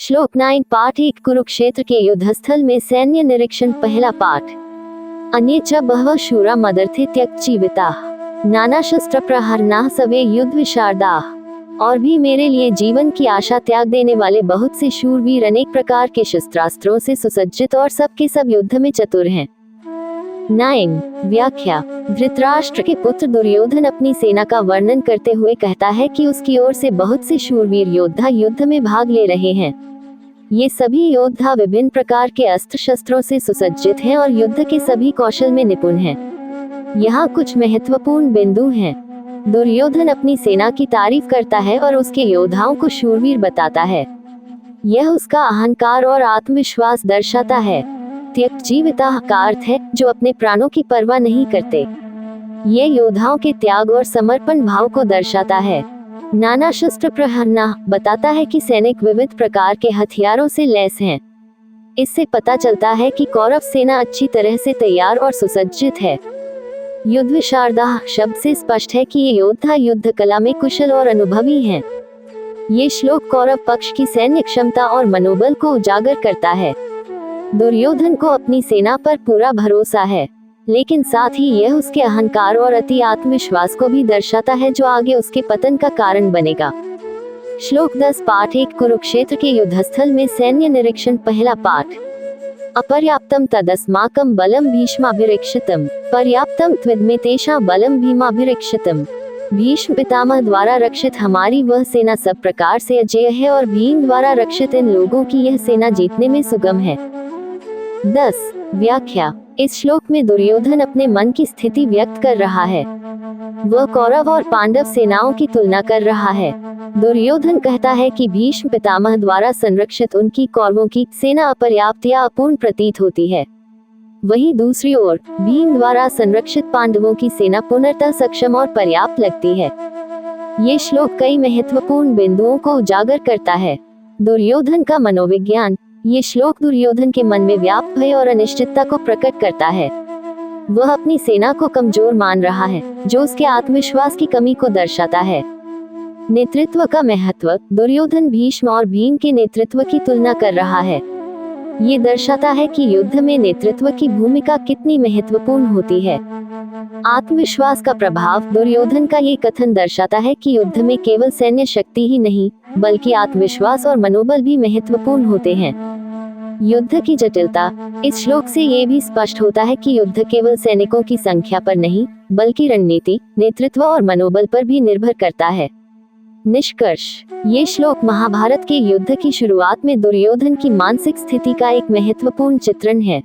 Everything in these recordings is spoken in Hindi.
श्लोक 9 पाठ 1 कुरुक्षेत्र के युद्धस्थल में सैन्य निरीक्षण पहला पाठ। अन्ये च बहवः शूरा मदर्थे त्यक्त जीविताः नाना शस्त्र प्रहरणाः सवे युद्ध विशारदाः। और भी मेरे लिए जीवन की आशा त्याग देने वाले बहुत से शूरवीर अनेक प्रकार के शस्त्रास्त्रों से सुसज्जित और सबके सब युद्ध में चतुर हैं। 9 व्याख्या। धृतराष्ट्र के पुत्र दुर्योधन अपनी सेना का वर्णन करते हुए कहता है कि उसकी ओर से बहुत से शूरवीर योद्धा युद्ध में भाग ले रहे हैं। ये सभी योद्धा विभिन्न प्रकार के अस्त्र शस्त्रों से सुसज्जित हैं और युद्ध के सभी कौशल में निपुण हैं। यहाँ कुछ महत्वपूर्ण बिंदु हैं। दुर्योधन अपनी सेना की तारीफ करता है और उसके योद्धाओं को शूरवीर बताता है। यह उसका अहंकार और आत्मविश्वास दर्शाता है। त्यक्त जीविताः का अर्थ है जो अपने प्राणों की परवाह नहीं करते। ये योद्धाओं के त्याग और समर्पण भाव को दर्शाता है। नाना शस्त्र प्रहरणाः बताता है कि सैनिक विविध प्रकार के हथियारों से लैस हैं। इससे पता चलता है कि कौरव सेना अच्छी तरह से तैयार और सुसज्जित है। युद्ध विशारदाः शब्द से स्पष्ट है कि ये योद्धा युद्ध कला में कुशल और अनुभवी हैं। ये श्लोक कौरव पक्ष की सैन्य क्षमता और मनोबल को उजागर करता है। दुर्योधन को अपनी सेना पर पूरा भरोसा है, लेकिन साथ ही यह उसके अहंकार और अति आत्मविश्वास को भी दर्शाता है जो आगे उसके पतन का कारण बनेगा। श्लोक 10 पाठ 1 कुरुक्षेत्र के युद्धस्थल में सैन्य निरीक्षण पहला पाठ। अपर्याप्तम तदस्माकं बलम भीष्माभिरक्षितम् पर्याप्तम त्विद्मे तेषां बलम भीमाभिरक्षितम्। भीष्म पितामह द्वारा रक्षित हमारी वह सेना सब प्रकार से अजेय है और भीम द्वारा रक्षित इन लोगों की यह सेना जीतने में सुगम है। 10 व्याख्या। इस श्लोक में दुर्योधन अपने मन की स्थिति व्यक्त कर रहा है। वह कौरव और पांडव सेनाओं की तुलना कर रहा है। दुर्योधन कहता है कि भीष्म पितामह द्वारा संरक्षित उनकी कौरवों की सेना अपर्याप्त या अपूर्ण प्रतीत होती है। वहीं दूसरी ओर भीम द्वारा संरक्षित पांडवों की सेना पूर्णतः सक्षम और पर्याप्त लगती है। ये श्लोक कई महत्वपूर्ण बिंदुओं को उजागर करता है। दुर्योधन का मनोविज्ञान। ये श्लोक दुर्योधन के मन में व्याप्त भय और अनिश्चितता को प्रकट करता है। वह अपनी सेना को कमजोर मान रहा है, जो उसके आत्मविश्वास की कमी को दर्शाता है। नेतृत्व का महत्व। दुर्योधन भीष्म और भीम के नेतृत्व की तुलना कर रहा है। ये दर्शाता है कि युद्ध में नेतृत्व की भूमिका कितनी महत्वपूर्ण होती है। आत्मविश्वास का प्रभाव। दुर्योधन का ये कथन दर्शाता है कि युद्ध में केवल सैन्य शक्ति ही नहीं, बल्कि आत्मविश्वास और मनोबल भी महत्वपूर्ण होते हैं। युद्ध की जटिलता। इस श्लोक से ये भी स्पष्ट होता है कि युद्ध केवल सैनिकों की संख्या पर नहीं, बल्कि रणनीति, नेतृत्व और मनोबल पर भी निर्भर करता है। निष्कर्ष। ये श्लोक महाभारत के युद्ध की शुरुआत में दुर्योधन की मानसिक स्थिति का एक महत्वपूर्ण चित्रण है।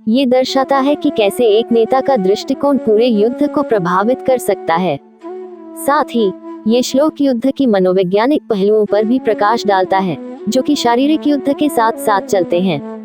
ये दर्शाता है कि कैसे एक नेता का दृष्टिकोण पूरे युद्ध को प्रभावित कर सकता है। साथ ही ये श्लोक युद्ध की मनोवैज्ञानिक पहलुओं पर भी प्रकाश डालता है, जो कि शारीरिक युद्ध के साथ साथ चलते हैं।